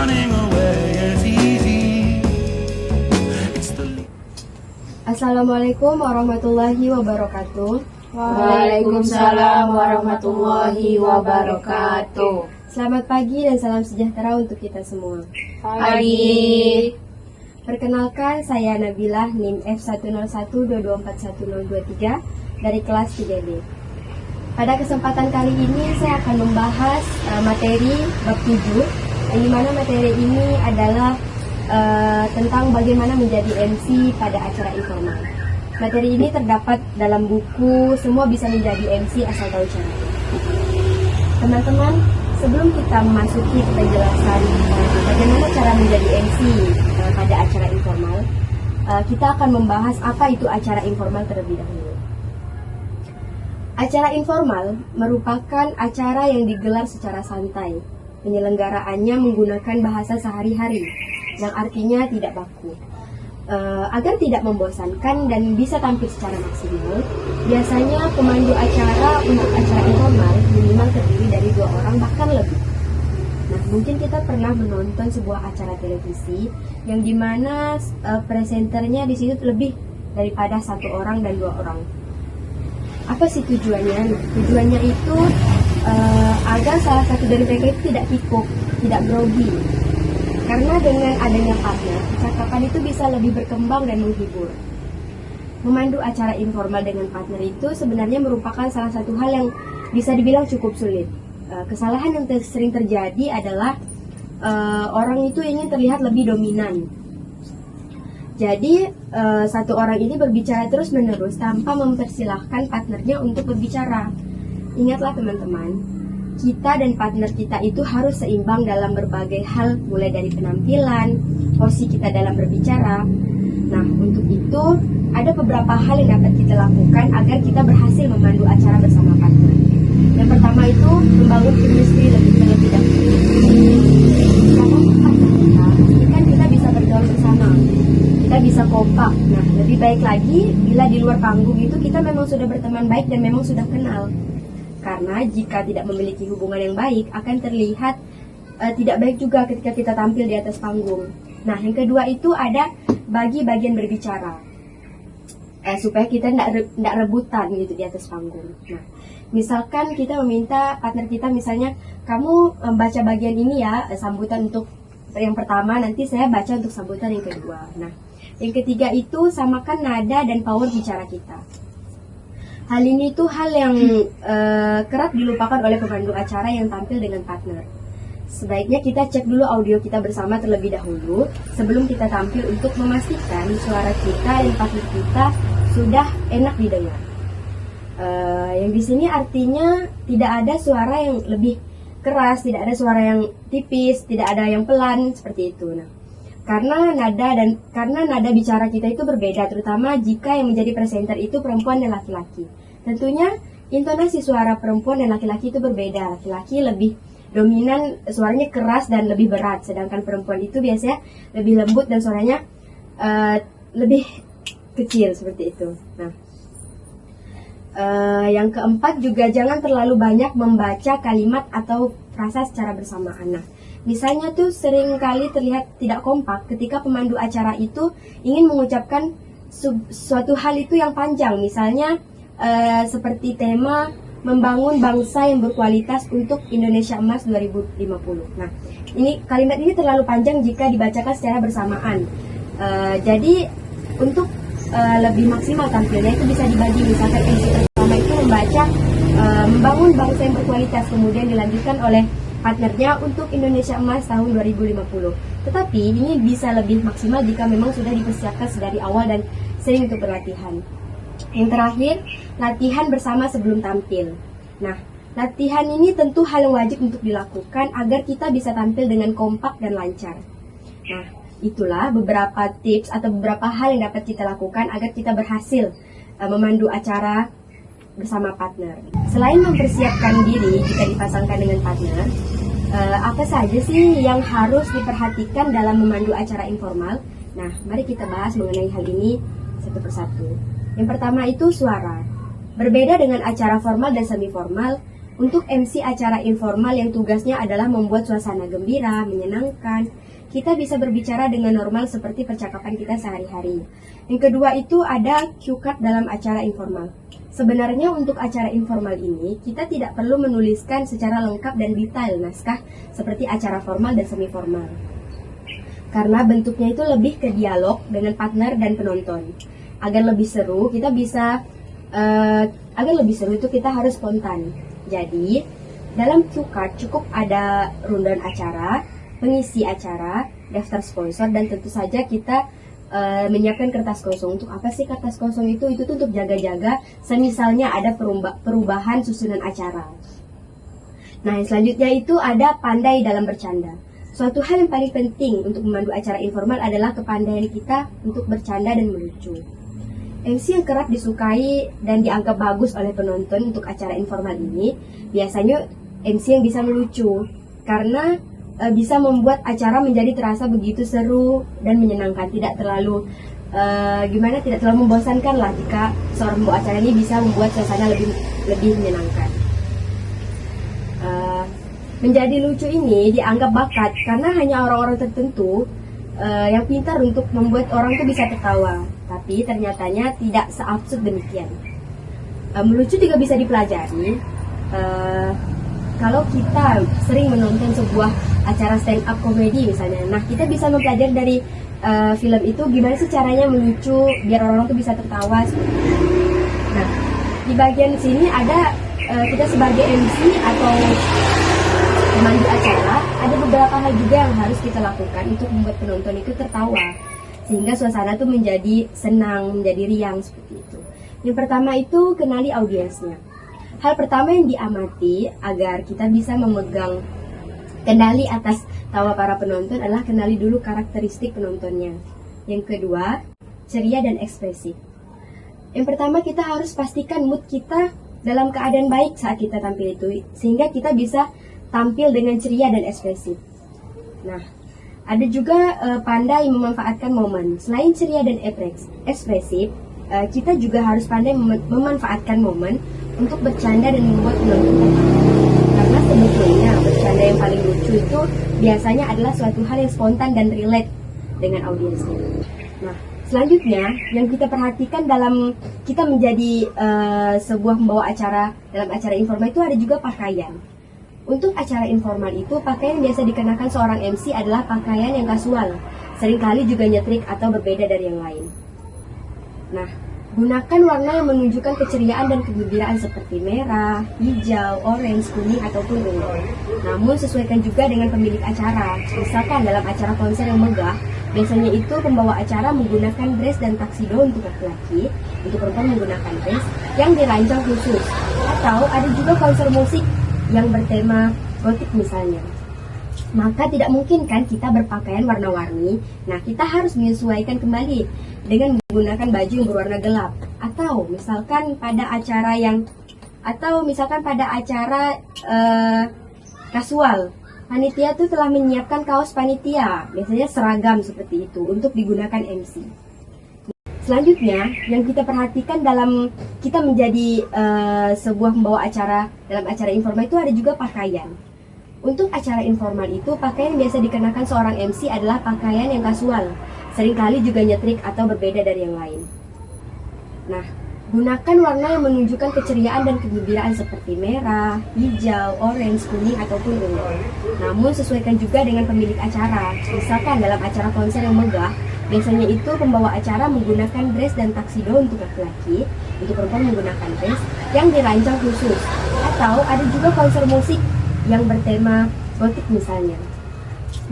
running away is easy. It's the Assalamualaikum warahmatullahi wabarakatuh. Waalaikumsalam warahmatullahi wabarakatuh. Selamat pagi dan salam sejahtera untuk kita semua. Pagi. Perkenalkan, saya Nabilah NIM F10122411023 dari kelas 3D. Pada kesempatan kali ini saya akan membahas materi bab 7, yang dimana materi ini adalah tentang bagaimana menjadi MC pada acara informal. Materi ini terdapat dalam buku Semua Bisa Menjadi MC Asal Tahu Caranya. Teman-teman, sebelum kita memasuki penjelasan bagaimana cara menjadi MC pada acara informal, kita akan membahas apa itu acara informal terlebih dahulu. Acara informal merupakan acara yang digelar secara santai. Penyelenggaraannya menggunakan bahasa sehari-hari, yang artinya tidak baku. Agar tidak membosankan dan bisa tampil secara maksimal, biasanya pemandu acara untuk acara informal minimal terdiri dari 2 orang bahkan lebih. Nah, mungkin kita pernah menonton sebuah acara televisi yang dimana presenternya di situ lebih daripada 1 orang dan 2 orang. Apa sih tujuannya? Nah, tujuannya itu agar salah satu dari mereka itu tidak kikuk, tidak grogi. Karena dengan adanya partner, percakapan itu bisa lebih berkembang dan menghibur. Memandu acara informal dengan partner itu sebenarnya merupakan salah satu hal yang bisa dibilang cukup sulit. Kesalahan yang sering terjadi adalah orang itu ingin terlihat lebih dominan. Jadi satu orang ini berbicara terus-menerus tanpa mempersilahkan partnernya untuk berbicara. Ingatlah teman-teman, kita dan partner kita itu harus seimbang dalam berbagai hal, mulai dari penampilan, porsi kita dalam berbicara. Nah, untuk itu ada beberapa hal yang dapat kita lakukan agar kita berhasil memandu acara bersama partner. Yang pertama itu membangun chemistry terlebih dahulu. Sama partner kita, pastikan kita bisa bergaul bersama, kita bisa kompak. Nah, lebih baik lagi bila di luar panggung itu kita memang sudah berteman baik dan memang sudah kenal. Karena jika tidak memiliki hubungan yang baik, akan terlihat tidak baik juga ketika kita tampil di atas panggung. Nah, yang kedua itu ada bagi bagian berbicara, supaya kita tidak rebutan gitu di atas panggung. Nah, misalkan kita meminta partner kita, misalnya kamu baca bagian ini ya, sambutan untuk yang pertama, nanti saya baca untuk sambutan yang kedua. Nah, yang ketiga itu samakan nada dan power bicara kita. Hal ini tuh hal yang kerap dilupakan oleh pemandu acara yang tampil dengan partner. Sebaiknya kita cek dulu audio kita bersama terlebih dahulu sebelum kita tampil untuk memastikan suara kita dan partner kita sudah enak didengar. Yang di sini artinya tidak ada suara yang lebih keras, tidak ada suara yang tipis, tidak ada yang pelan seperti itu. Nah, karena nada bicara kita itu berbeda, terutama jika yang menjadi presenter itu perempuan dan laki-laki. Tentunya intonasi suara perempuan dan laki-laki itu berbeda. Laki-laki lebih dominan, suaranya keras dan lebih berat, sedangkan perempuan itu biasanya lebih lembut dan suaranya lebih kecil seperti itu. Nah, yang keempat juga jangan terlalu banyak membaca kalimat atau frasa secara bersamaan. Nah, misalnya tuh sering kali terlihat tidak kompak ketika pemandu acara itu ingin mengucapkan suatu hal itu yang panjang. Misalnya seperti tema membangun bangsa yang berkualitas untuk Indonesia Emas 2050. Nah, kalimat ini terlalu panjang jika dibacakan secara bersamaan. Jadi untuk lebih maksimal tampilnya itu bisa dibagi. Misalkan MC pertama itu membaca membangun bangsa yang berkualitas, kemudian dilanjutkan oleh partnernya untuk Indonesia Emas tahun 2050. Tetapi ini bisa lebih maksimal jika memang sudah dipersiapkan sedari awal dan sering untuk berlatihan. Yang terakhir, latihan bersama sebelum tampil. Nah, latihan ini tentu hal yang wajib untuk dilakukan agar kita bisa tampil dengan kompak dan lancar. Nah, itulah beberapa tips atau beberapa hal yang dapat kita lakukan agar kita berhasil memandu acara bersama partner. Selain mempersiapkan diri jika dipasangkan dengan partner, apa saja sih yang harus diperhatikan dalam memandu acara informal? Nah, mari kita bahas mengenai hal ini satu persatu. Yang pertama itu suara. Berbeda dengan acara formal dan semi formal, Untuk MC acara informal yang tugasnya adalah membuat suasana gembira, menyenangkan, kita bisa berbicara dengan normal seperti percakapan kita sehari-hari. Yang kedua itu ada cue card dalam acara informal. Sebenarnya untuk acara informal ini, kita tidak perlu menuliskan secara lengkap dan detail naskah seperti acara formal dan semi formal. Karena bentuknya itu lebih ke dialog dengan partner dan penonton. Agar lebih seru, itu kita harus spontan. Jadi, dalam cue card cukup ada rundown acara, pengisi acara, daftar sponsor, dan tentu saja kita menyiapkan kertas kosong. Untuk apa sih kertas kosong itu? Itu tuh untuk jaga-jaga semisalnya ada perubahan susunan acara. Nah, yang selanjutnya itu ada pandai dalam bercanda. Suatu hal yang paling penting untuk memandu acara informal adalah kepandaian kita untuk bercanda dan melucu. MC yang kerap disukai dan dianggap bagus oleh penonton untuk acara informal ini biasanya MC yang bisa melucu karena bisa membuat acara menjadi terasa begitu seru dan menyenangkan, tidak terlalu membosankan lah jika seorang pembawa acara ini bisa membuat suasana lebih menyenangkan. Menjadi lucu ini dianggap bakat karena hanya orang-orang tertentu yang pintar untuk membuat orang tuh bisa tertawa. Tapi ternyatanya tidak seabsurd demikian. Melucu juga bisa dipelajari kalau kita sering menonton sebuah acara stand up komedi misalnya. Nah, kita bisa mempelajari dari film itu gimana sih caranya melucu biar orang-orang tuh bisa tertawa. Nah, di bagian sini ada kita sebagai MC atau pemandu acara, ada beberapa hal juga yang harus kita lakukan untuk membuat penonton itu tertawa sehingga suasana itu menjadi senang, menjadi riang seperti itu. Yang pertama itu kenali audiensnya. Hal pertama yang diamati agar kita bisa memegang kendali atas tawa para penonton adalah kenali dulu karakteristik penontonnya. Yang kedua, ceria dan ekspresif. Yang pertama kita harus pastikan mood kita dalam keadaan baik saat kita tampil itu sehingga kita bisa tampil dengan ceria dan ekspresif. Nah, ada juga pandai memanfaatkan momen. Selain ceria dan ekspresif, kita juga harus pandai memanfaatkan momen untuk bercanda dan membuat penonton tertawa. Karena sebetulnya bercanda yang paling lucu itu biasanya adalah suatu hal yang spontan dan relate dengan audiensnya. Nah, selanjutnya yang kita perhatikan dalam kita menjadi sebuah pembawa acara dalam acara informal itu ada juga pakaian. Untuk acara informal itu, pakaian yang biasa dikenakan seorang MC adalah pakaian yang kasual, seringkali juga nyetrik atau berbeda dari yang lain. Nah, gunakan warna yang menunjukkan keceriaan dan kegembiraan seperti merah, hijau, orange, kuning, ataupun ungu. Namun, sesuaikan juga dengan pemilik acara. Misalkan dalam acara konser yang megah, biasanya itu pembawa acara menggunakan dress dan taksido untuk laki-laki, untuk perempuan menggunakan dress yang dirancang khusus. Atau ada juga konser musik yang bertema gotik misalnya. Maka tidak mungkin kan kita berpakaian warna-warni. Nah, kita harus menyesuaikan kembali dengan menggunakan baju yang berwarna gelap. Atau misalkan pada acara kasual, panitia tuh telah menyiapkan kaos panitia, biasanya seragam seperti itu untuk digunakan MC. Selanjutnya, yang kita perhatikan dalam kita menjadi sebuah pembawa acara dalam acara informal itu ada juga pakaian. Untuk acara informal itu, pakaian yang biasa dikenakan seorang MC adalah pakaian yang kasual, seringkali juga nyetrik atau berbeda dari yang lain. Nah, gunakan warna yang menunjukkan keceriaan dan kegembiraan seperti merah, hijau, orange, kuning, ataupun ungu. Namun, sesuaikan juga dengan pemilik acara. Misalkan dalam acara konser yang megah, biasanya itu pembawa acara menggunakan dress dan taksido untuk laki-laki, untuk perempuan menggunakan dress yang dirancang khusus. Atau ada juga konser musik yang bertema gotik misalnya.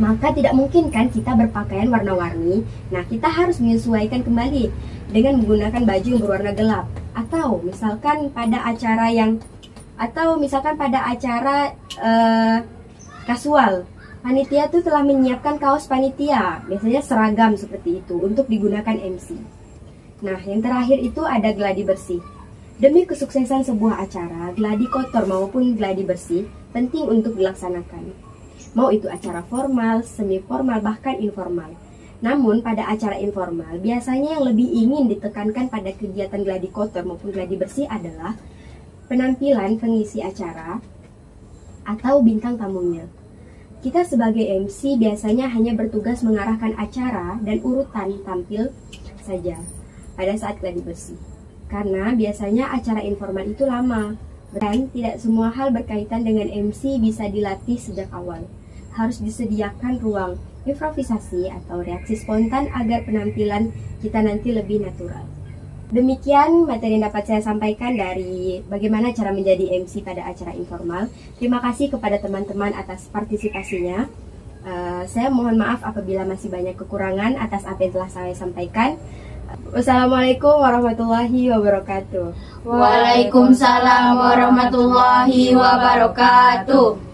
Maka tidak mungkin kan kita berpakaian warna-warni. Nah, kita harus menyesuaikan kembali dengan menggunakan baju yang berwarna gelap. Atau misalkan pada acara kasual, panitia tuh telah menyiapkan kaos panitia, biasanya seragam seperti itu untuk digunakan MC. Nah, yang terakhir itu ada gladi bersih. Demi kesuksesan sebuah acara, gladi kotor maupun gladi bersih penting untuk dilaksanakan. Mau itu acara formal, semi formal, bahkan informal. Namun pada acara informal, biasanya yang lebih ingin ditekankan pada kegiatan gladi kotor maupun gladi bersih adalah penampilan pengisi acara, atau bintang tamunya. Kita sebagai MC biasanya hanya bertugas mengarahkan acara dan urutan tampil saja pada saat gladi bersih. Karena biasanya acara informal itu lama, dan tidak semua hal berkaitan dengan MC bisa dilatih sejak awal. Harus disediakan ruang improvisasi atau reaksi spontan agar penampilan kita nanti lebih natural. Demikian materi yang dapat saya sampaikan dari bagaimana cara menjadi MC pada acara informal. Terima kasih kepada teman-teman atas partisipasinya. Saya mohon maaf apabila masih banyak kekurangan atas apa yang telah saya sampaikan. Wassalamualaikum warahmatullahi wabarakatuh. Waalaikumsalam warahmatullahi wabarakatuh.